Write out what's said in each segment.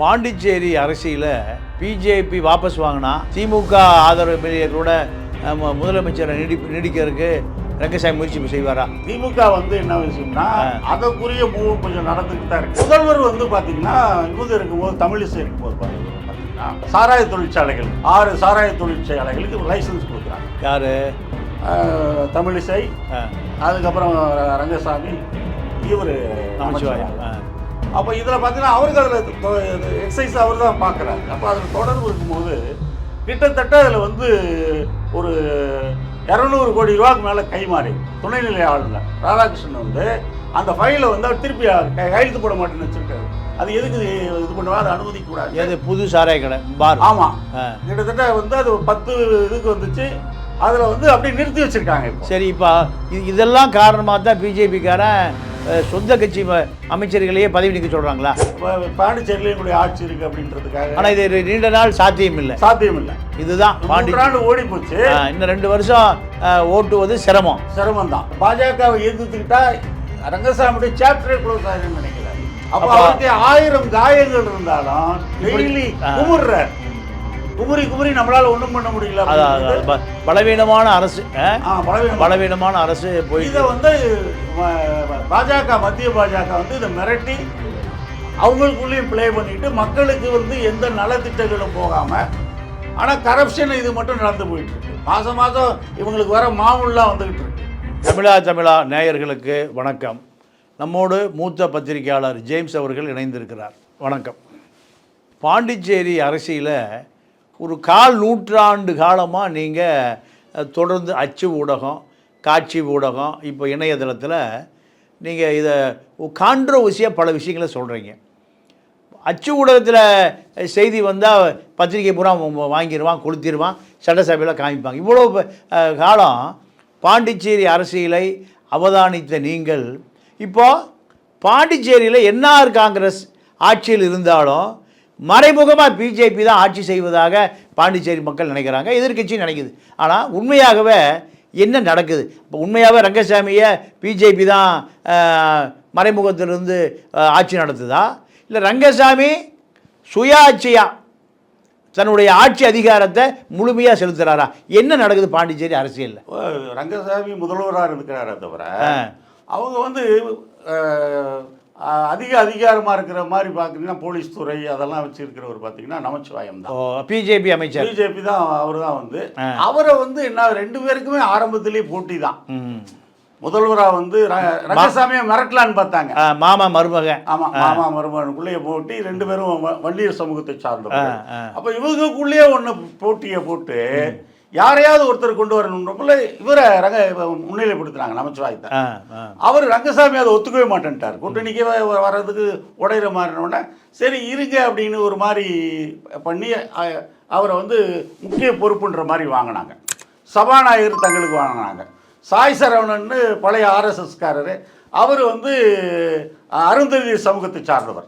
பாண்டிச்சேரி அரசியல பிஜேபி வாபஸ் வாங்கினா திமுக ஆதரவு கூட முதலமைச்சரை நீடிக்கிறதுக்கு ரங்கசாமி முயற்சி செய்வாரா? திமுக என்ன விஷயம்னா அதற்குரிய மூவ் கொஞ்சம் நடந்துட்டு தான் இருக்கு. முதல்வர் பாத்தீங்கன்னா இவங்க இருக்கும்போது தமிழிசை இருக்கும்போது பாத்தீங்கன்னா சாராய தொழிற்சாலைகள் 6 சாராய தொழிற்சாலைகளுக்கு லைசன்ஸ் கொடுக்குறாங்க. யாரு? தமிழிசை, அதுக்கப்புறம் ரங்கசாமி, இவர் நமச்சிவாயம். அப்போ இதில் பார்த்தீங்கன்னா அவருக்கு அதில் எக்ஸசைஸ் அவர் தான் பார்க்குறாரு. அப்போ அதில் தொடர்பு இருக்கும்போது கிட்டத்தட்ட அதில் ஒரு 200 கோடி ரூபாய்க்கு மேலே கைமாறி துணைநிலை ஆளுநர் ராதாகிருஷ்ணன் அந்த ஃபைலை அவர் திருப்பி கையெழுத்து போட மாட்டேன்னு வச்சுருக்காரு. அது எதுக்கு இது பண்ணுவா, அதை அனுமதிக்க கூடாது. அது புது சாராய கடை பார். ஆமாம், கிட்டத்தட்ட அது 10 இதுக்கு வந்துச்சு. அதில் அப்படியே நிறுத்தி வச்சுருக்காங்க. சரி, இப்போ இதெல்லாம் காரணமாக தான் பிஜேபிக்காரன் சொந்த கட்சி அமைச்சர்களையே பதவி நீக்க சொல்கிறாங்களா? பாண்டிச்சேரியில் எங்களுடைய ஆட்சி இருக்குது அப்படின்றதுக்காக. ஆனால் இது நீண்ட நாள் சாத்தியம் இல்லை. இதுதான் பாண்டிச்சேரி ஓடி போச்சு. இன்னும் 2 வருஷம் ஓட்டுவது சிரமம் தான். பாஜகவை எதிர்த்துக்கிட்டா ரங்கசாமியுடைய சாப்டரே க்ளோஸ் ஆகுதுன்னு நினைக்கிறேன். அப்போ அவருக்கு 1000 காயங்கள் இருந்தாலும் டெய்லி குமுறி நம்மளால ஒன்றும் பண்ண முடியல. பலவீனமான அரசு போய் இதை பாஜக மத்திய பாஜக இதை மிரட்டி அவங்களுக்குள்ளேயும் பிளே பண்ணிட்டு மக்களுக்கு எந்த நலத்திட்டங்களும் போகாம, ஆனால் கரப்ஷன் இது மட்டும் நடந்து போயிட்டு இருக்கு. மாதம் இவங்களுக்கு வர மாமூலாம் வந்துகிட்டு இருக்கு. தமிழா நேயர்களுக்கு வணக்கம். நம்மோடு மூத்த பத்திரிகையாளர் ஜேம்ஸ் அவர்கள் இணைந்திருக்கிறார். வணக்கம். பாண்டிச்சேரி அரசியல ஒரு 1/4 நூற்றாண்டு காலமாக நீங்கள் தொடர்ந்து அச்சு ஊடகம், காட்சி ஊடகம், இப்போ இணையதளத்தில் நீங்கள் இதை கான்ட்ரோவர்சியாக பல விஷயங்களை சொல்கிறீங்க. அச்சு ஊடகத்தில் செய்தி வந்தால் பத்திரிகை பூரா வாங்கிடுவான், கொளுத்திடுவான், சட்டசபையில் காமிப்பாங்க. இவ்வளோ காலம் பாண்டிச்சேரி அரசியலை அவதானித்த நீங்கள் இப்போது பாண்டிச்சேரியில் என்ஆர் காங்கிரஸ் ஆட்சியில் இருந்தாலும் மறைமுகமாக பிஜேபி தான் ஆட்சி செய்வதாக பாண்டிச்சேரி மக்கள் நினைக்கிறாங்க, எதிர்கட்சி நினைக்குது. ஆனால் உண்மையாகவே என்ன நடக்குது? இப்போ உண்மையாகவே ரங்கசாமியை பிஜேபி தான் மறைமுகத்திலிருந்து ஆட்சி நடத்துதா, இல்லை ரங்கசாமி சுயாட்சியாக தன்னுடைய ஆட்சி அதிகாரத்தை முழுமையாக செலுத்துகிறாரா? என்ன நடக்குது பாண்டிச்சேரி அரசியலில்? ரங்கசாமி முதல்வராக இருக்கிறாரே தவிர அவங்க அதிகாரமாக இருக்கிற மாதிரி பார்த்தீங்கன்னா போலீஸ் துறை அதெல்லாம் வச்சுருக்கிறவர் பார்த்தீங்கன்னா நமச்சிவாயம் தான். பிஜேபி அமைச்சர், பிஜேபி தான். அவர் தான் அவரை என்ன 2 பேருக்குமே ஆரம்பத்திலேயே போட்டி தான். முதல்வராக ரங்கசாமியை மிரட்டலான்னு பார்த்தாங்க. மாமா மருமகன். ஆமாம், மாமா மருமகனுக்குள்ளேயே போட்டி 2 பேரும் வள்ளியர் சமூகத்தை சார்ந்தவர். அப்போ இவங்களுக்குள்ளேயே போட்டியை போட்டு யாரையாவது ஒருத்தர் கொண்டு வரணுன்றப்பல இவரை முன்னிலைப்படுத்துறாங்க நமச்சிவாயத்தை. அவர் ரங்கசாமி அதை ஒத்துக்கவே மாட்டேன்ட்டார். கூட்டணிக்கே வர்றதுக்கு உடையிற மாதிரினோடனே சரி இருங்க அப்படின்னு ஒரு மாதிரி பண்ணி அவரை முக்கிய பொறுப்புன்ற மாதிரி வாங்கினாங்க. சபாநாயகர் தங்களுக்கு வாங்கினாங்க. சாய் சரவணன் பழைய ஆர்எஸ்எஸ்காரர், அவர் அருந்ததி சமூகத்தை சார்ந்தவர்.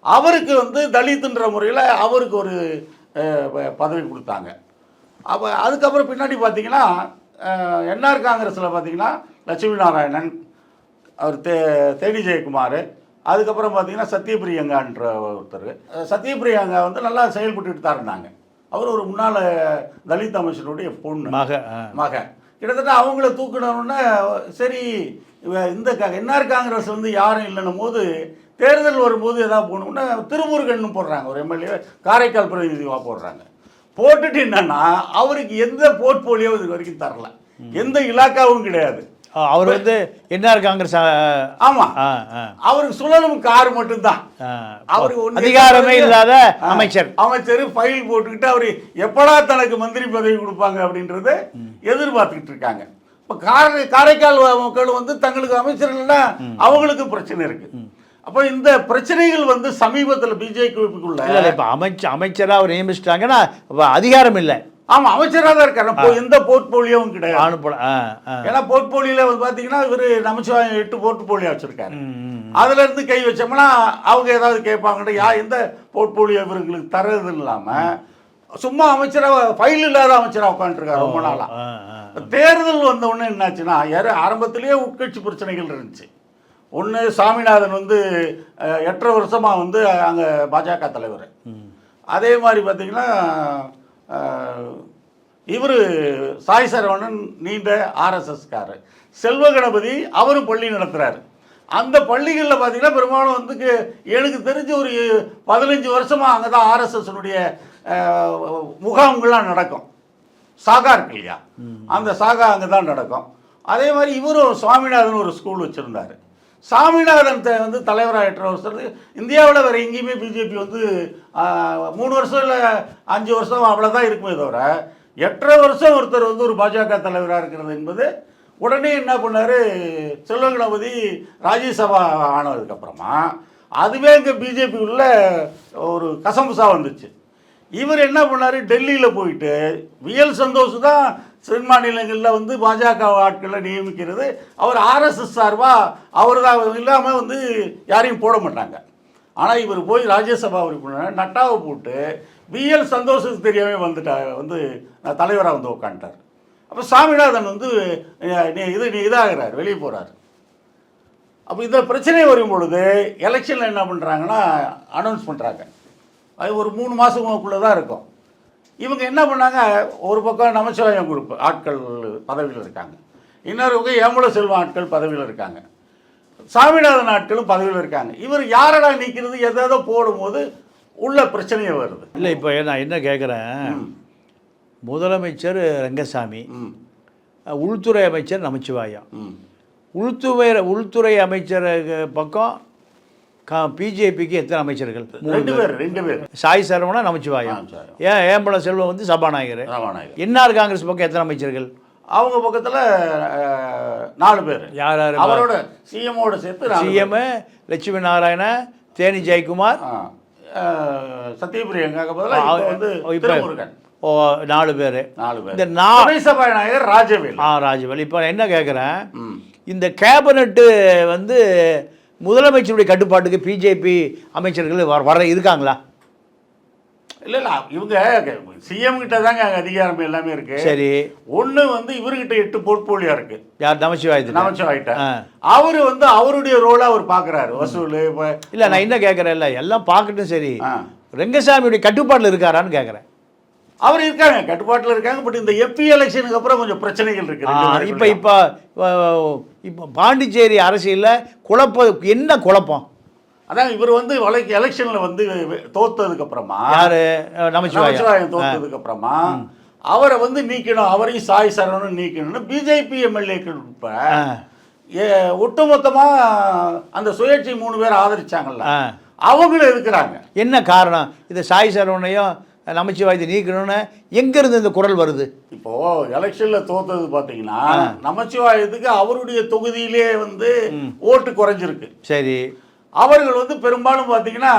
அவருக்கு தலித்துன்ற முறையில் அவருக்கு ஒரு பதவி கொடுத்தாங்க. அப்போ அதுக்கப்புறம் பின்னாடி பார்த்தீங்கன்னா என்ஆர் காங்கிரஸில் பார்த்தீங்கன்னா லட்சுமி நாராயணன், அவர் தேனி ஜெயக்குமார், அதுக்கப்புறம் பார்த்தீங்கன்னா சத்யபிரியங்கான்ற ஒருத்தர். சத்யபிரியங்கா நல்லா செயல்பட்டுட்டு தான் இருந்தாங்க. அவர் ஒரு முன்னாள் தலித் அமைச்சருடைய பொண்ணு மகன். கிட்டத்தட்ட அவங்கள தூக்கினோன்னா சரி இந்த என்ஆர் காங்கிரஸ் யாரும் இல்லைன்னும் போது தேர்தல் வரும்போது எதாவது போகணும்னா திருமுருகன் போடுறாங்க, ஒரு எம்எல்ஏ காரைக்கால் பிரதிநிதிவாக போடுறாங்க. போட்டுட்டு என்னன்னா அவருக்கு எந்த போர்ட்போலியோ இது வரைக்கும் தரல, எந்த இலாக்காவும் கிடையாது. அவர் என்ஆர் காங்கிரஸ். ஆமா, அவருக்கு சுழலும் கார் மட்டும்தான். அவருக்கு அதிகாரமே இல்லாத அமைச்சர் ஃபைல் போட்டுக்கிட்டு அவரு எப்படா தனக்கு மந்திரி பதவி கொடுப்பாங்க அப்படின்றத எதிர்பார்த்துக்கிட்டு இருக்காங்க. இப்போ காரைக்கால் மக்கள் தங்களுக்கு அமைச்சர்கள்னா அவங்களுக்கு பிரச்சனை இருக்கு. அப்போ இந்த பிரச்சனைகள் சமீபத்தில் பிஜேபிக்குள்ள இப்போ அமைச்சராக அவர் நியமிச்சிட்டாங்கன்னா அதிகாரம் இல்லை. ஆமாம், அமைச்சராக தான் இருக்காரு. எந்த போர்ட்போலியோவும் கிடையாது. ஏன்னா போர்ட்போலியோவில் பார்த்தீங்கன்னா இவர் நமச்சிவாயம் 8 போர்ட்போலியோ வச்சிருக்காரு. அதுல இருந்து கை வச்சோம்னா அவங்க ஏதாவது கேட்பாங்க. எந்த போர்ட்போலியோ இவர்களுக்கு தர்றது இல்லாமல் சும்மா அமைச்சராக ஃபைல் இல்லாத அமைச்சராக உட்காந்துருக்காரு ரொம்ப நாளாக. தேர்தல் வந்த உடனே என்னாச்சுன்னா ஆரம்பத்திலேயே உட்கட்சி பிரச்சனைகள் இருந்துச்சு. ஒன்று சாமிநாதன் வந்து 8 வருஷமாக வந்து அங்கே பாஜக தலைவர். அதே மாதிரி பார்த்தீங்கன்னா இவர் சாய் சரவணன் நீண்ட ஆர்எஸ்எஸ்கார். செல்வ கணபதி அவரும் பள்ளி நடத்துகிறாரு. அந்த பள்ளிகளில் பார்த்தீங்கன்னா பெரும்பாலும் வந்து எனக்கு தெரிஞ்ச ஒரு 15 வருஷமாக அங்கே தான் ஆர்எஸ்எஸ்னுடைய முகாம்கள்லாம் நடக்கும். சாகா இருக்கு இல்லையா, அந்த சாகா அங்கே தான் நடக்கும். அதே மாதிரி இவரும் சுவாமிநாதன் ஒரு ஸ்கூல் வச்சுருந்தார். சாமிநாதன் வந்து தலைவராக 8 வருஷத்துக்கு இந்தியாவில் வேறு எங்கேயுமே பிஜேபி வந்து 3 வருஷம் இல்லை 5 வருஷம் அவ்வளோதான் இருக்குமே தவிர 8 வருஷம் ஒருத்தர் வந்து ஒரு பாஜக தலைவராக இருக்கிறது என்பது. உடனே என்ன பண்ணார், செல்வ கணபதி ராஜ்யசபா ஆனதுக்கப்புறமா அதுவே இங்கே பிஜேபி உள்ள ஒரு கசமுசா வந்துச்சு. இவர் என்ன பண்ணார், டெல்லியில் போயிட்டு விஎல் சந்தோஷ் தான் தென் மாநிலங்களில் வந்து பாஜக ஆட்களை நியமிக்கிறது. அவர் ஆர்எஸ்எஸ் சார்பாக அவர் தான் இல்லாமல் வந்து யாரையும் போட மாட்டாங்க. ஆனால் இவர் போய் ராஜ்யசபா உறுப்பினர் நட்டாவை போட்டு விஎல் சந்தோஷத்துக்கு தெரியாமல் வந்து தலைவராக வந்து உட்காந்துட்டார். அப்போ சாமிநாதன் வந்து நீ இதாகிறார், வெளியே போகிறார். அப்போ இந்த பிரச்சனை வரும் பொழுது எலெக்ஷனில் என்ன பண்ணுறாங்கன்னா அனௌன்ஸ் பண்ணுறாங்க. அது ஒரு 3 மாதங்களுக்குள்ளே தான் இருக்கும். இவங்க என்ன பண்ணாங்க, ஒரு பக்கம் நமச்சிவாயம் குரூப் ஆட்கள் பதவியில் இருக்காங்க, இன்னொரு பக்கம் ஏம்புல செல்வம் ஆட்கள் பதவியில் இருக்காங்க, சாமிநாதன் ஆட்களும் பதவியில் இருக்காங்க. இவர் யாரடா நீக்கிறது எதோ போடும்போது உள்ள பிரச்சனையே வருது. இல்லை, இப்போ நான் என்ன கேட்குறேன், முதலமைச்சர் ரங்கசாமி, உள்துறை அமைச்சர் நமச்சிவாயம். உள்துறை அமைச்சர் பக்கம் பிஜேபிக்கு எத்தனை அமைச்சர்கள்? 2 பேர். சாய் சரவணா, நமச்சிவாயம். ஏம்பல செல்வம் வந்து சபாநாயகர். என்ஆர் காங்கிரஸ் பக்கம் எத்தனை அமைச்சர்கள்? அவங்க பக்கத்தில் 4 பேர். யார் யார்? அவரோட சிஎம்மோட சேர்த்து சிஎம் லட்சுமி நாராயண, தேனி ஜெயக்குமார், சத்யபிரியங்கா வந்து 4 பேர். இந்த 4 சபாநாயகர் ராஜவேல். ராஜவேல். இப்போ என்ன கேட்குறேன், இந்த கேபினட்டு வந்து முதலமைச்சருடைய கட்டுப்பாட்டுக்கு பிஜேபி அமைச்சர்கள் வர இருக்காங்களா? இல்லை இவங்க சிஎம் கிட்ட தாங்க அதிகாரம் எல்லாமே இருக்கு. சரி, ஒன்று வந்து இவர்கிட்ட 8 போர்ட்போலியோ இருக்கு. யார்? நமச்சிவாயத்தை. அவர் வந்து அவருடைய ரோலை அவர் பார்க்குறாரு, வசூல். இல்லை, நான் என்ன கேட்குறேன், இல்லை எல்லாம் பார்க்கட்டும், சரி, ரங்கசாமியுடைய கட்டுப்பாட்டில் இருக்காரான்னு கேட்குறேன். அவர் இருக்காங்க, கட்டுப்பாட்டில் இருக்காங்க. பட் இந்த எம்பி எலெக்ஷனுக்கு அப்புறம் கொஞ்சம் பிரச்சனைகள் இருக்கு. இப்போ பாண்டிச்சேரி அரசியலில் என்ன குழப்பம்? அதான் இவர் வந்து எலெக்ஷனில் வந்து தோத்ததுக்கு அப்புறமா, யாரு? நமச்சிவாயம் தோத்ததுக்கு அப்புறமா அவரை வந்து நீக்கணும், அவரையும் சாய் சரவணன் நீக்கணும்னு பிஜேபி எம்எல்ஏக்கள் இப்போ ஒட்டுமொத்தமாக அந்த சுயேட்சை 3 பேர் ஆதரிச்சாங்கல்ல, அவங்களும் இருக்கிறாங்க. என்ன காரணம்? இந்த சாய் சரவணையும் நமச்சிவாயத்தை நீக்கணும்னு எங்கேருந்து இந்த குரல் வருது? இப்போது எலெக்ஷனில் தோத்தது பார்த்தீங்கன்னா நமச்சிவாயத்துக்கு அவருடைய தொகுதியிலே வந்து ஓட்டு குறைஞ்சிருக்கு. சரி, அவர்கள் வந்து பெரும்பாலும் பார்த்தீங்கன்னா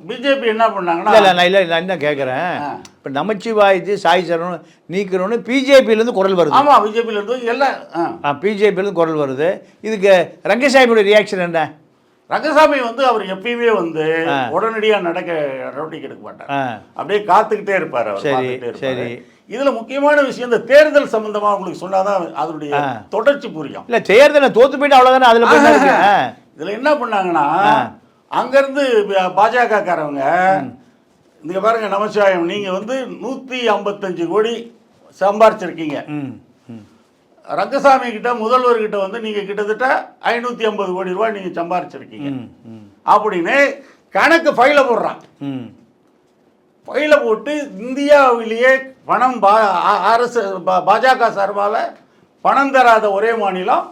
பிஜேபி என்ன பண்ணாங்கன்னா, இல்லை நான் என்ன கேட்குறேன், இப்போ நமச்சிவாயத்தை சாய் சரவணன் நீக்கணும்னு பிஜேபியிலேருந்து குரல் வருது. ஆமாம், பிஜேபியிலேருந்து எல்லாம் பிஜேபியிலேருந்து குரல் வருது. இதுக்கு ரங்கசாமியோட ரியாக்ஷன் என்ன? ரங்கசாமி வந்து அவர் எப்பயுமே வந்து உடனடியாக நடவடிக்கை எடுக்க மாட்டார், அப்படியே காத்துக்கிட்டே இருப்பார். சரி, இதுல முக்கியமான விஷயம் இந்த தேர்தல் சம்பந்தமா உங்களுக்கு சொன்னாதான் அதனுடைய தொடர்ச்சி புரியும். இல்ல, தேர்தலை தோத்து போயிட்டு அவ்வளவுதானே. அதுல இதுல என்ன பண்ணாங்கன்னா, அங்கிருந்து பாஜக காரவங்க நீங்க பாருங்க, நமச்சிவாயம் நீங்க வந்து 155 கோடி சம்பாரிச்சிருக்கீங்க. ரங்கசாமி கிட்ட முதல்வர்கிட்ட வந்து நீங்க கிட்டத்தட்ட 550 கோடி ரூபாய் நீங்க சம்பாரிச்சிருக்கீங்க அப்படின்னு கணக்கு ஃபைல போடுறான். ஃபைல போட்டு இந்தியாவிலேயே பணம் அரசு பாஜக சார்பால் பணம் தராத ஒரே மாநிலம்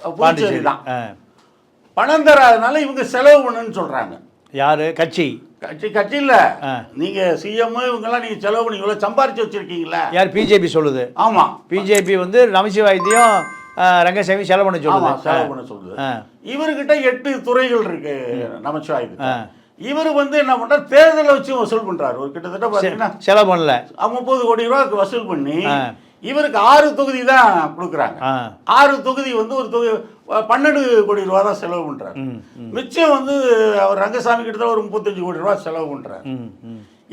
புதுச்சேரி தான். பணம் தராதனால இவங்க செலவு பண்ணுன்னு சொல்றாங்க. யாரு? கட்சி இல்ல, நீங்க சிஎம் இவங்கெல்லாம் நீங்க செலவு பண்ணி இவ்வளவு சம்பாரிச்சு வச்சிருக்கீங்களா? யார்? பிஜேபி சொல்லுது. ஆமா, பிஜேபி வந்து நமச்சிவாயத்தையும் ரங்கசாமி செலவு பண்ண சொல்லுது. இவர்கிட்ட 8 துறைகள் இருக்கு நமச்சிவாயத்துக்கு. இவர் வந்து என்ன பண்றாரு, தேர்தலை வச்சு வசூல் பண்றாரு. ஒரு கிட்டத்தட்ட பாத்தீங்கன்னா செலவு பண்ணல 30 கோடி ரூபாய்க்கு வசூல் பண்ணி இவருக்கு 6 தொகுதி தான் கொடுக்குறாங்க. 6 தொகுதி வந்து ஒரு தொகுதி 12 கோடி ரூபா தான் செலவு பண்றாரு. மிச்சம் வந்து அவர் ரங்கசாமி கிட்ட ஒரு 35 கோடி ரூபா செலவு பண்றாரு.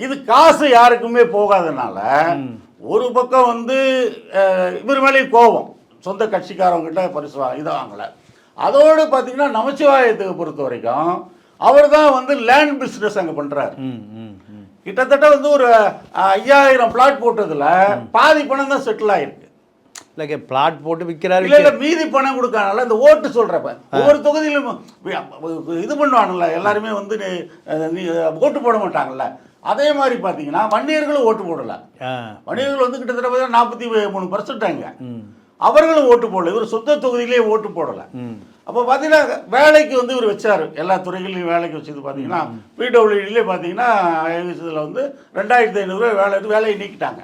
இது காசு யாருக்குமே போகாதனால ஒரு பக்கம் வந்து இவர் மேலே கோபம், சொந்த கட்சிக்காரவங்க கிட்ட பரிசு இதை வாங்கல. அதோடு பார்த்தீங்கன்னா நமச்சிவாயத்துக்கு பொறுத்த வரைக்கும் அவர் தான் வந்து லேண்ட் பிஸ்னஸ் அங்கே பண்ணுறாரு. கிட்டத்தட்ட வந்து ஒரு 5000 பிளாட் போட்டதில் பாதி பணம் தான் செட்டில் ஆயிருக்கு. இல்லை பிளாட் போட்டு விற்கிறாரு. இல்லை மீதி பணம் கொடுக்கறனால இந்த ஓட்டு சொல்கிறப்ப ஒவ்வொரு தொகுதியிலும் இது பண்ணுவாங்கல்ல, எல்லாருமே வந்து ஓட்டு போட மாட்டாங்கல்ல. அதே மாதிரி பார்த்தீங்கன்னா வன்னியர்களும் ஓட்டு போடலை. வன்னியர்கள் வந்து கிட்டத்தட்ட 43% அங்கே அவர்களும் ஓட்டு போடல. இவர் சொந்த தொகுதியிலே ஓட்டு போடலை. அப்போ பார்த்தீங்கன்னா வேலைக்கு வந்து இவர் வச்சார், எல்லா துறைகளையும் வேலைக்கு வச்சது. பார்த்தீங்கன்னா பிடபிள்யூடிலே பார்த்தீங்கன்னா இதில் வந்து 2500 வேலையை நீக்கிட்டாங்க.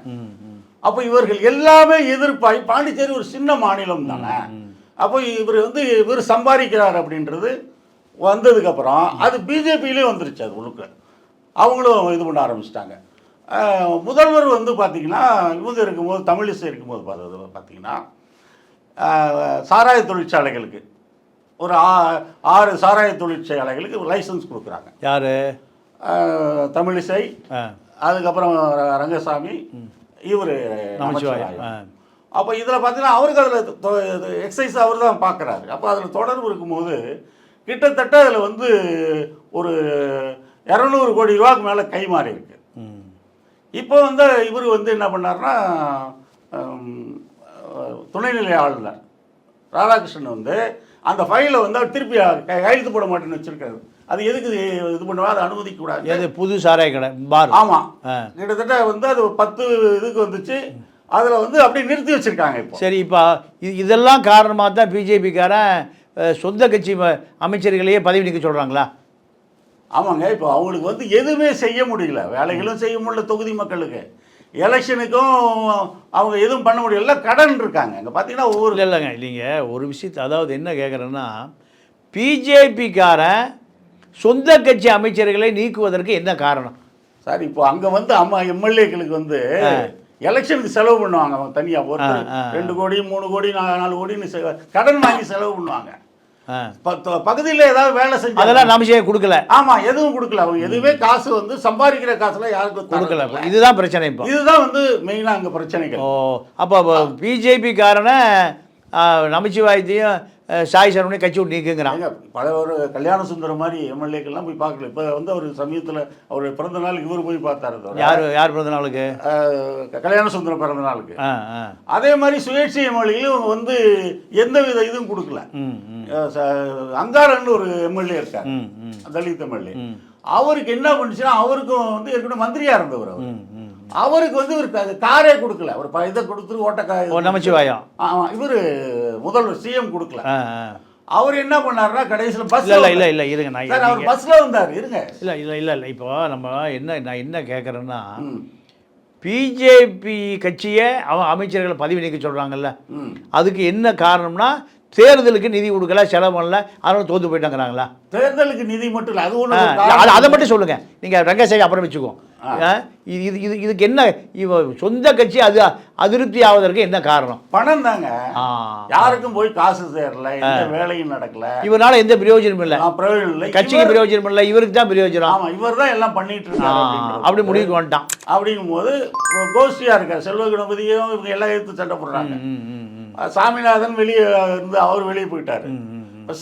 அப்போ இவர்கள் எல்லாமே எதிர்ப்பாய், பாண்டிச்சேரி ஒரு சின்ன மாநிலம் தானே, அப்போ இவர் சம்பாதிக்கிறார் அப்படின்றது வந்ததுக்கப்புறம் அது பிஜேபியிலே வந்துருச்சு. அது முழுக்க அவங்களும் இது பண்ண ஆரம்பிச்சிட்டாங்க. முதல்வர் வந்து பார்த்திங்கன்னா இவங்க இருக்கும்போது, தமிழிசை இருக்கும்போது பார்த்திங்கன்னா சாராய தொழிற்சாலைகளுக்கு ஒரு 6 சாராய தொழிற்சாலைகளுக்கு லைசன்ஸ் கொடுக்குறாங்க. யார்? தமிழிசை, அதுக்கப்புறம் ரங்கசாமி, இவர் நமச்சிவாயம். அப்போ இதில் பார்த்தீங்கன்னா அவருக்கு அதில் எக்ஸசைஸ் அவர் தான் பார்க்குறாரு. அப்போ அதில் தொடர்பு இருக்கும்போது கிட்டத்தட்ட அதில் வந்து ஒரு 200 கோடி ரூபாய்க்கு மேலே கை மாறி இருக்கு. இப்போ வந்து இவர் வந்து என்ன பண்ணார்னா, துணைநிலை ஆளுநர் ராதாகிருஷ்ணன் வந்து அந்த ஃபைலை வந்து அவர் திருப்பி கையெழுத்து போட மாட்டேன்னு வச்சிருக்காரு. அது எதுக்கு இது பண்ணுவா, அதை அனுமதிக்க கூடாது. எது? புது சாராய கடை பார். ஆமாம், கிட்டத்தட்ட வந்து அது 10 இதுக்கு வந்துச்சு. அதில் வந்து அப்படியே நிறுத்தி வச்சிருக்காங்க. இப்போ சரி, இப்போ இதெல்லாம் காரணமாக தான் பிஜேபிக்காரன் சொந்த கட்சி அமைச்சர்களையே பதவி நீக்க சொல்கிறாங்களா? ஆமாங்க. இப்போ அவங்களுக்கு வந்து எதுவுமே செய்ய முடியல, வேலைகளும் செய்ய முடியல. தொகுதி மக்களுக்கு எலெக்ஷனுக்கும் அவங்க எதுவும் பண்ண முடியல, கடன் இருக்காங்க. இங்கே பார்த்தீங்கன்னா ஒவ்வொரு இல்லைங்க நீங்கள் ஒரு விஷயத்தை, அதாவது என்ன கேட்குறேன்னா, பிஜேபிக்காரன் சொந்த கட்சி அமைச்சர்களை நீக்குவதற்கு என்ன காரணம் சார்? இப்போ அங்கே வந்து எம்எல்ஏக்களுக்கு வந்து எலெக்ஷனுக்கு செலவு பண்ணுவாங்க. அவங்க தனியாக ஒரு 2 கோடி 3 கோடி 4 கோடின்னு கடன் வாங்கி செலவு பண்ணுவாங்க. பகுதியில் ஏதாவது வேலை செஞ்சு அதெல்லாம் நமச்சிவாயம் கொடுக்கல. ஆமாம், எதுவும் கொடுக்கல. அவங்க எதுவுமே காசு வந்து சம்பாதிக்கிற காசுல யாருக்கும் கொடுக்கல. இதுதான் பிரச்சனை. இப்போ இதுதான் வந்து மெயினாக அங்கே பிரச்சனைகள். அப்போ பிஜேபி காரனை நமச்சிவாயத்தையும் சாய் சரவணையும் கட்சி விட்டு நீக்குங்கிறாங்க. பல ஒரு கல்யாண சுந்தரம் மாதிரி எம்எல்ஏக்கெல்லாம் போய் பார்க்கல. இப்போ வந்து அவர் சமயத்தில் அவர் பிறந்த நாளுக்கு இவர் போய் பார்த்தாரு. யார் பிறந்த நாளுக்கு? கல்யாண சுந்தரம் பிறந்த நாளுக்கு. அதே மாதிரி சுயேட்சை எம்எல்ஏகளும் வந்து எந்த வித இதுவும் கொடுக்கல. அங்காரன்னு ஒரு எம்எல்ஏ இருக்கார், தலித் எம்எல்ஏ. அவருக்கு என்ன பண்ணுச்சுன்னா, அவருக்கும் வந்து ஏற்கனவே மந்திரியா இருந்தவர். அவருக்கு வந்து ஒரு காரே கொடுக்கல. ஒரு இதை கொடுத்துட்டு ஓட்டக்கார நமச்சிவாயம். இவர் முதல்வர் சிஎம் கொடுக்கல. அவர் என்ன பண்ணாருன்னா கடைசியில் பஸ் இல்லை இருங்க, நான் அவர் பஸ்ல வந்தார். இருங்க, இல்லை இப்போ நம்ம நான் என்ன கேட்குறேன்னா, பிஜேபி கட்சியை அமைச்சர்கள் பதவி நீக்க சொல்கிறாங்கல்ல, அதுக்கு என்ன காரணம்னா தேர்தலுக்கு நிதி கொடுக்கல, செலவு பண்ணல, அதனால தோத்து போயிட்டாங்கிறாங்களா? தேர்தலுக்கு நிதி மட்டும் இல்லை, அது ஒன்று. அதை மட்டும் சொல்லுங்க. நீங்கள் ரங்கசாமி அப்புறம் வச்சுக்கோ. இதுக்கு என்ன சொந்த கட்சி அது அதிருப்தி ஆவதற்கு என்ன காரணம்? பணம் தாங்க. யாருக்கும் போய் காசு சேரல, எந்த வேலையும் நடக்கல, இவரால எந்த பிரயோஜனமும் இல்லை. பிரயோஜனம் இல்லை, கட்சிக்கு பிரயோஜனம் இல்லை, இவருக்கு தான் பிரயோஜனம். ஆமா, இவர் தான் எல்லாம் பண்ணிட்டு இருக்காரு. அப்படி முடிவுக்கு வந்துட்டான். அப்படிங்கும் போது கோஷ்டியா இருக்காரு. செல்வ கணபதியும் இவங்க எல்லாம் எடுத்து சண்டை போடுறாங்க. சாமிநாதன் வெளியே இருந்து அவர் வெளியே போயிட்டாரு.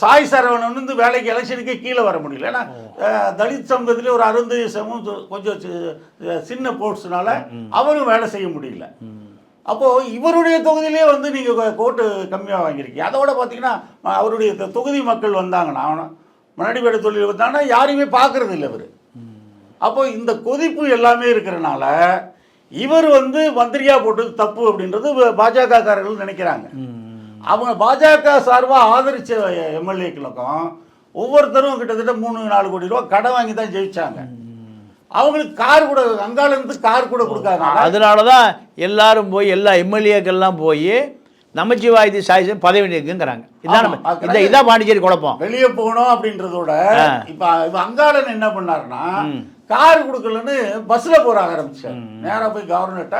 சாய் சரவணன் வந்து வேலைக்கு எலெக்ஷனுக்கே கீழே வர முடியல. ஏன்னா தலித் சமூகத்திலே ஒரு 60 சமூகம் கொஞ்சம் சின்ன போர்ட்ஸ்னால அவரும் வேலை செய்ய முடியல. அப்போது இவருடைய தொகுதியிலே வந்து நீங்கள் கோட்டு கம்மியாக வாங்கியிருக்கீங்க. அதோட பார்த்தீங்கன்னா அவருடைய தொகுதி மக்கள் வந்தாங்கன்னா, மணடிப்பேட்டை தொழில் வந்தாங்கன்னா யாரையுமே பார்க்கறது இல்லை இவர். அப்போது இந்த கொதிப்பு எல்லாமே இருக்கிறனால இவர் வந்து மந்திரியாக போட்டது தப்பு அப்படின்றது பாஜக காரர்கள் நினைக்கிறாங்க. அவங்க பாஜக சார்பாக ஆதரித்த எம்எல்ஏக்களுக்கும் ஒவ்வொருத்தரும் கிட்டத்தட்ட 3-4 கோடி ரூபா கடை வாங்கி தான் ஜெயிச்சாங்க. அவங்களுக்கு கார் கூட அங்காலேருந்து கார் கூட கொடுக்காங்க. அதனால தான் எல்லாரும் போய் எல்லா எம்எல்ஏக்கள்லாம் போய் நமச்சிவாயத்தை சாய் பதவி நீக்குங்கிறாங்க. இதான் பாண்டிச்சேரி குழப்பம். வெளியே போகணும் அப்படின்றதோட இப்போ அங்காளன் என்ன பண்ணாருன்னா, கார் கொடுக்கலன்னு பஸ்ஸில் போக ஆரம்பிச்சார். நேராக போய் கவர்னர்கிட்ட,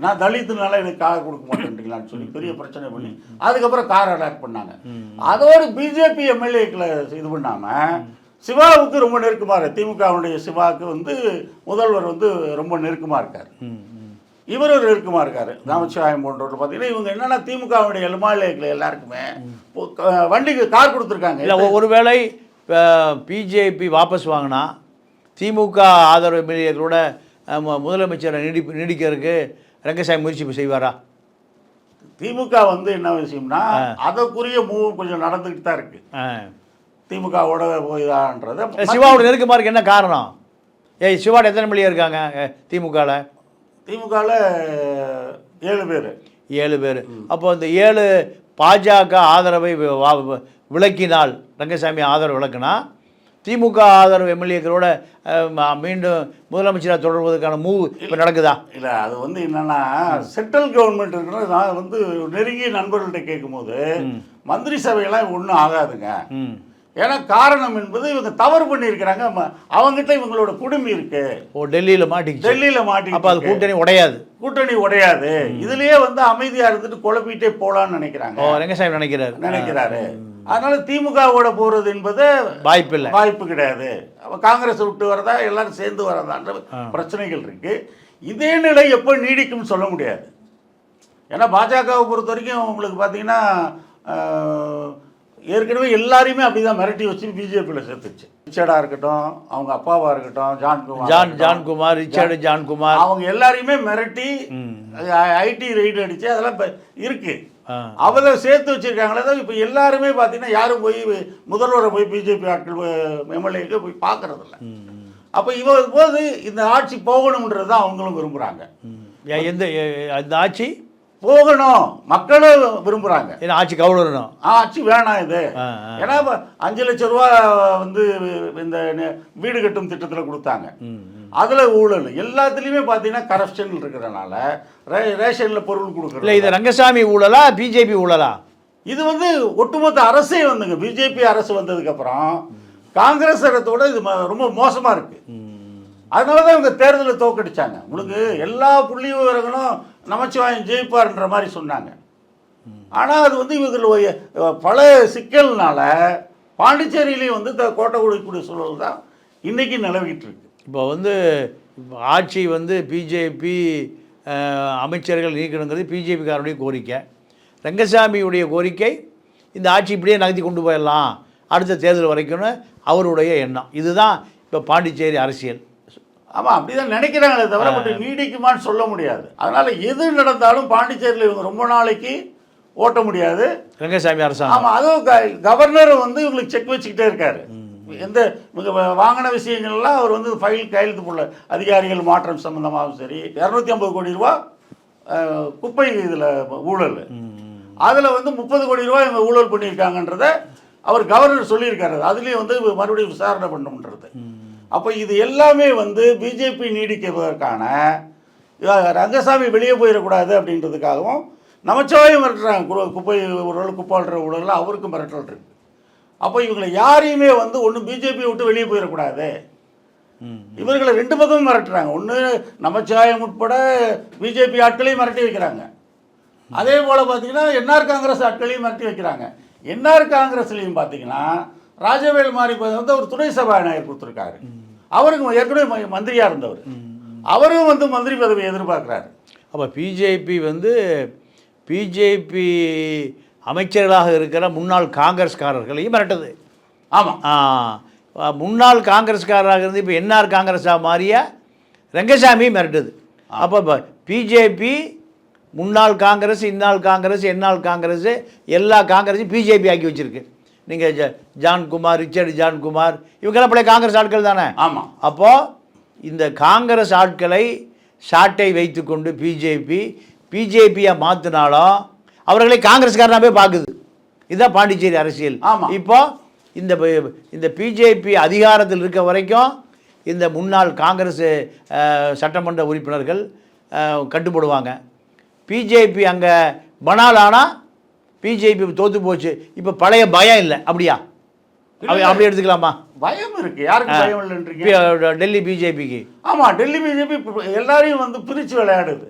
நான் தலித்துனால எனக்கு கார் கொடுக்க மாட்டேன்றீங்களான்னு சொல்லி பெரிய பிரச்சனை பண்ணி அதுக்கப்புறம் கார் அலாட் பண்ணாங்க. அதோடு பிஜேபி எம்எல்ஏக்களை இது பண்ணாமல் சிவாவுக்கு ரொம்ப நெருக்கமாக இருக்கார். திமுகவுடைய சிவாவுக்கு வந்து முதல்வர் வந்து ரொம்ப நெருக்கமாக இருக்கார். இவர் ஒரு நெருக்கமாக இருக்கார். நமச்சிவாயம் போன்றவர்கள் பார்த்தீங்கன்னா இவங்க என்னென்னா திமுகவுடைய எம்எல்ஏக்கள் எல்லாருக்குமே வண்டிக்கு கார் கொடுத்துருக்காங்க. இல்லை ஒருவேளை பிஜேபி வாபஸ் வாங்கினா திமுக ஆதரவு எம்எல்ஏக்களோட முதலமைச்சரை நீடிக்கிறதுக்கு ரங்கசாமி முயற்சி செய்வாரா? திமுக வந்து என்ன விஷயம்னா அதற்குரிய மூவ் கொஞ்சம் நடந்துக்கிட்டு தான் இருக்கு. திமுகவோட போய்தான்றது சிவாவோட நெருக்கமாக இருக்கு. என்ன காரணம்? சிவாவோட எத்தனை எம்எல்ஏ இருக்காங்க திமுகவில்? திமுகவில் 7 பேர். 7 பேர். அப்போ இந்த 7 பாஜக ஆதரவை விளக்கினால், ரங்கசாமி ஆதரவு விளக்குனா திமுக ஆதரவு எம்எல்ஏக்களோட மீண்டும் முதலமைச்சராக தொடர்வதற்கான மூவ் இப்போ நடக்குதா? இல்லை, அது வந்து என்னென்னா சென்ட்ரல் கவர்மெண்ட் இருக்கிற நான் வந்து நெருங்கிய நண்பர்கள்ட்ட கேட்கும்போது மந்திரி சபையெல்லாம் ஒன்றும் ஆகாதுங்க. ஏன்னா காரணம் என்பது இவங்க தவறு பண்ணியிருக்கிறாங்க. அவங்ககிட்ட இவங்களோட குடும்பி இருக்கு. டெல்லியில் மாட்டி அப்போ அது கூட்டணி உடையாது. இதுலயே வந்து அமைதியா இருந்துட்டு குழப்பிட்டே போலான்னு நினைக்கிறாங்க. ரங்கசாமி நினைக்கிறாரு. அதனால திமுகவோட போறது என்பது வாய்ப்பு கிடையாது. காங்கிரஸ் விட்டு வரதா எல்லாரும் சேர்ந்து வரதான்ற பிரச்சனைகள் இருக்கு. இதே நிலை எப்போ நீடிக்கும் சொல்ல முடியாது. ஏன்னா பாஜகவை பொறுத்த வரைக்கும் உங்களுக்கு பார்த்தீங்கன்னா ஏற்கனவே எல்லாரையுமே அப்படிதான் மிரட்டி வச்சு பிஜேபியில் சேர்த்துச்சு. ரிச்சர்டாக இருக்கட்டும், அவங்க அப்பாவாக இருக்கட்டும், ஜான்குமார், அவங்க எல்லாரையுமே மிரட்டி ஐடி ரெய்டு அடிச்சு அதெல்லாம் இப்போ இருக்கு. அவளை சேர்த்து வச்சிருக்காங்களே தான். இப்போ எல்லாருமே பார்த்தீங்கன்னா யாரும் போய் முதல்வரை போய் பிஜேபி ஆட்கள் எம்எல்ஏக்கு போய் பார்க்கறது இல்லை. அப்போ இவர் போது இந்த ஆட்சி போகணுன்றது தான் அவங்களும் விரும்புகிறாங்க. இந்த ஆட்சி போகணும் மக்களும் விரும்புகிறாங்க. ஏன்னா ஆட்சி கவுளணும், ஆட்சி வேணாம் இது. ஏன்னா 5 லட்சம் ரூபா வந்து இந்த வீடு கட்டும் திட்டத்தில் கொடுத்தாங்க. அதில் ஊழல் எல்லாத்துலேயுமே பார்த்தீங்கன்னா கரப்ஷன் இருக்கிறதுனால ரேஷனில் பொருள் கொடுக்குறது. இது ரங்கசாமி ஊழலா பிஜேபி ஊழலா? இது வந்து ஒட்டுமொத்த அரசே வந்துங்க. பிஜேபி அரசு வந்ததுக்கப்புறம் காங்கிரஸ் அரசோட இது ரொம்ப மோசமாக இருக்குது. அதனால தான் இவங்க தேர்தலில் தோக்கடிச்சாங்க. உங்களுக்கு எல்லா புள்ளி விவரங்களும் நமச்சிவாயம் ஜெயிப்பார்ன்ற மாதிரி சொன்னாங்க. ஆனால் அது வந்து இவங்களுடைய பல சிக்கல்னால பாண்டிச்சேரியிலையும் வந்து கோட்டை கொடுக்கக்கூடிய சூழல் தான் இன்றைக்கி நிலவிக்கிட்டு இருக்கு. இப்போ வந்து ஆட்சி வந்து பிஜேபி அமைச்சர்கள் நீக்கணுங்கிறது பிஜேபிக்காரருடைய கோரிக்கை. ரங்கசாமியுடைய கோரிக்கை இந்த ஆட்சி இப்படியே நகர்த்தி கொண்டு போயிடலாம் அடுத்த தேர்தல் வரைக்கும்னு அவருடைய எண்ணம். இதுதான் இப்போ பாண்டிச்சேரி அரசியல். ஆமாம், அப்படி தான் நினைக்கிறாங்களே தவிர மட்டும் நீடிக்குமான்னு சொல்ல முடியாது. அதனால் எது நடந்தாலும் பாண்டிச்சேரியில் இவங்க ரொம்ப நாளைக்கு ஓட்ட முடியாது ரங்கசாமி அரசாங்கம். ஆமாம், அதுவும் கவர்னர் வந்து இவங்களுக்கு செக் வச்சுக்கிட்டே இருக்காரு. எந்த இவங்க வாங்கின விஷயங்கள்லாம் அவர் வந்து ஃபைல் கையெழுத்து போடல. அதிகாரிகள் மாற்றம் சம்மந்தமாகவும் சரி 250 கோடி ரூபா குப்பை இதில் ஊழல், அதில் வந்து 30 கோடி ரூபா இவங்க ஊழல் பண்ணியிருக்காங்கன்றத அவர் கவர்னர் சொல்லியிருக்காரு. அதுலேயும் வந்து மறுபடியும் விசாரணை பண்ணணுன்றது. அப்போ இது எல்லாமே வந்து பிஜேபி நீடிக்கிறதற்கான ரங்கசாமி வெளியே போயிடக்கூடாது அப்படின்றதுக்காகவும் நமச்சிவாயம் மிரட்டுறாங்க. குப்பை ஊழல் குப்பாடுற ஊழல் அவருக்கும் மிரட்டல் இருக்கு. அப்போ இவங்களை யாரையுமே வந்து ஒன்றும் பிஜேபியை விட்டு வெளியே போயிடக்கூடாது. இவர்களை 2 பக்கமும் மிரட்டுறாங்க. ஒன்று நமச்சிவாயம் உட்பட பிஜேபி ஆட்களையும் மிரட்டி வைக்கிறாங்க. அதே போல் பார்த்தீங்கன்னா என்ஆர் காங்கிரஸ் ஆட்களையும் மிரட்டி வைக்கிறாங்க. என்ஆர் காங்கிரஸ்லையும் பார்த்தீங்கன்னா ராஜவேல் மாதிரி வந்து ஒரு துணை சபாநாயகர் கொடுத்துருக்காரு. அவருக்கு ஏற்கனவே மந்திரியாக இருந்தவர். அவரும் வந்து மந்திரி பதவி எதிர்பார்க்குறாரு. அப்போ பிஜேபி அமைச்சர்களாக இருக்கிற முன்னாள் காங்கிரஸ்காரர்களையும் மிரட்டுது. ஆமாம், முன்னாள் காங்கிரஸ்காரராக இருந்து இப்போ என்ஆர் காங்கிரஸாக மாறிய ரங்கசாமியும் மிரட்டுது. அப்போ இப்போ பிஜேபி முன்னாள் காங்கிரஸ், இந்நாள் காங்கிரஸ், என்நாள் காங்கிரஸ் எல்லா காங்கிரஸையும் பிஜேபி ஆக்கி வச்சுருக்கு. நீங்கள் ஜான்குமார், ரிச்சர்டு ஜான்குமார் இவங்கெல்லாம் பழைய காங்கிரஸ் ஆட்கள் தானே? ஆமாம். அப்போது இந்த காங்கிரஸ் ஆட்களை சாட்டை வைத்துக்கொண்டு பிஜேபியை மாற்றினாலும் அவர்களை காங்கிரஸ்காரனாகவே பார்க்குது. இதுதான் பாண்டிச்சேரி அரசியல். இப்போ இந்த பிஜேபி அதிகாரத்தில் இருக்க வரைக்கும் இந்த முன்னாள் காங்கிரஸ் சட்டமன்ற உறுப்பினர்கள் கட்டுப்படுவாங்க. பிஜேபி அங்கே பனால் ஆனால் பிஜேபி தோற்று போச்சு. இப்போ பழைய பயம் இல்லை, அப்படியா? அப்படி எடுத்துக்கலாமா? பயம் இருக்கு. யாருக்கு பயம் இல்லைன்றீங்க? டெல்லி பிஜேபிக்கு. ஆமாம், டெல்லி பிஜேபி எல்லாரையும் வந்து பிரித்து விளையாடுது.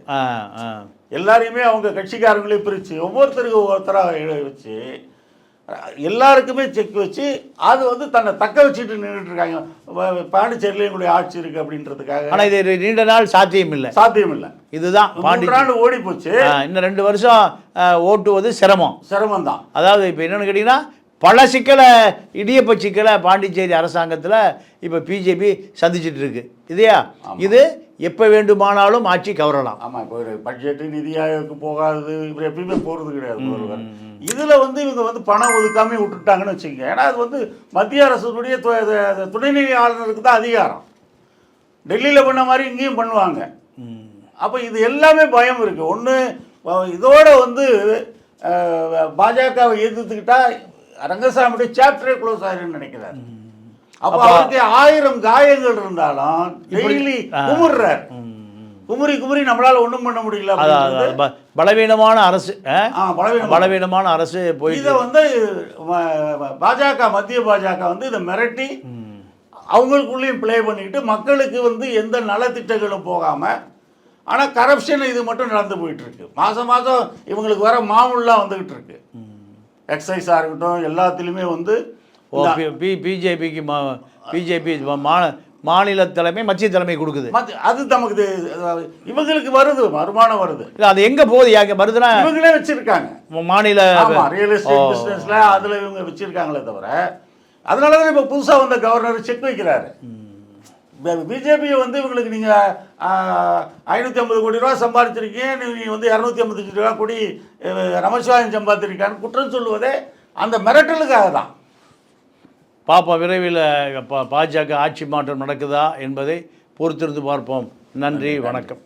எல்லாரையுமே அவங்க கட்சிக்காரங்களையும் பிரித்து ஒவ்வொருத்தருக்கும் ஒவ்வொருத்தராக வச்சு எல்லாருக்குமே செக் வச்சு அது வந்து தன்னை தக்க வச்சுட்டு நின்றுட்டு இருக்காங்க. பாண்டிச்சேரியில் எங்களுடைய ஆட்சி இருக்கு அப்படின்றதுக்காக. ஆனால் இது நீண்ட நாள் சாத்தியம் இல்லை. இதுதான் பாண்டிச்சேரி ஓடி போச்சு. இன்னும் 2 வருஷம் ஓட்டுவது சிரமம் தான். அதாவது இப்போ என்னென்னு கேட்டிங்கன்னா பல சிக்கலை, இடியப்ப சிக்கலை பாண்டிச்சேரி அரசாங்கத்தில் இப்போ பிஜேபி சந்திச்சுட்டு இருக்கு. இதையா இது எப்போ வேண்டுமானாலும் ஆட்சி கவரலாம். ஆமாம், இப்போ ஒரு பட்ஜெட்டு நிதி ஆயோக்கு போகாது, இவர் எப்பயுமே போகிறது கிடையாது ஒருவர். இதில் வந்து இவங்க வந்து பணம் ஒதுக்காமே விட்டுட்டாங்கன்னு வச்சுக்கோங்க. ஏன்னா அது வந்து மத்திய அரசுடைய துணைநிலை ஆளுநருக்கு தான் அதிகாரம். டெல்லியில் பண்ண மாதிரி இங்கேயும் பண்ணுவாங்க. அப்போ இது எல்லாமே பயம் இருக்குது. ஒன்று இதோட வந்து பாஜகவை எதிர்த்துக்கிட்டா ரங்கசாமியுடைய சாப்டரே க்ளோஸ் ஆயிருன்னு நினைக்கிறார். அப்போ அவருக்கு 1000 காயங்கள் இருந்தாலும் டெய்லி குமுறார். குமுறி நம்மளால ஒன்றும் பண்ண முடியல. பலவீனமான அரசு, பலவீனமான அரசு போய் இதை வந்து பாஜக, மத்திய பாஜக வந்து இதை மிரட்டி அவங்களுக்குள்ளேயும் பிளே பண்ணிக்கிட்டு மக்களுக்கு வந்து எந்த நலத்திட்டங்களும் போகாமல், ஆனால் கரப்ஷன் இது மட்டும் நடந்து போயிட்டு இருக்கு. மாதம் இவங்களுக்கு வர மாமூல்லாம் வந்துகிட்டு இருக்கு. எக்ஸைஸாக இருக்கட்டும், எல்லாத்துலேயுமே வந்து பிஜேபிக்கு மாநில தலைமை மத்திய தலைமை கொடுக்குது. அது நமக்கு இவங்களுக்கு வருது, வருமானம் வருது. இல்லை, அது எங்கே போகுது? யாங்க வருதுன்னா இவங்களே வச்சுருக்காங்க மாநில ரியல் எஸ்டேட் பிஸ்னஸில். அதில் இவங்க வச்சுருக்காங்களே தவிர, அதனால தான் இப்போ புதுசாக வந்த கவர்னர் செக் வைக்கிறாரு. பிஜேபியை வந்து இவங்களுக்கு நீங்கள் 550 கோடி ரூபா சம்பாதிச்சிருக்கீங்க, நீங்கள் வந்து 255 ரூபா கோடி நமச்சிவாயம் சம்பாதிச்சிருக்கான்னு குற்றம் சொல்லுவதே அந்த மிரட்டலுக்காக தான். பாப்பா விரைவில் பாஜக ஆட்சி மாற்றம் நடக்குதா என்பதை பொறுத்திருந்து பார்ப்போம். நன்றி, வணக்கம்.